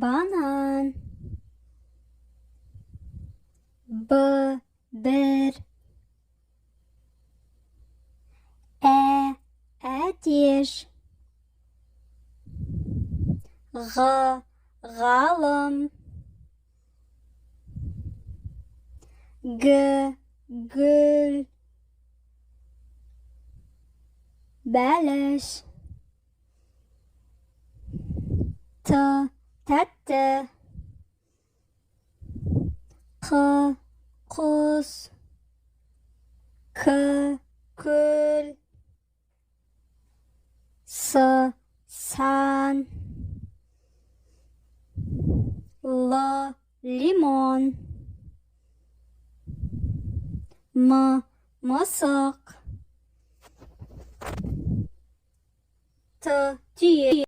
банан. Бір. Әтеш. Ғалым. Гүл. Бәліш. Тәтті. Құс. Көл. Сан. Лимон. Мысық. Түйе.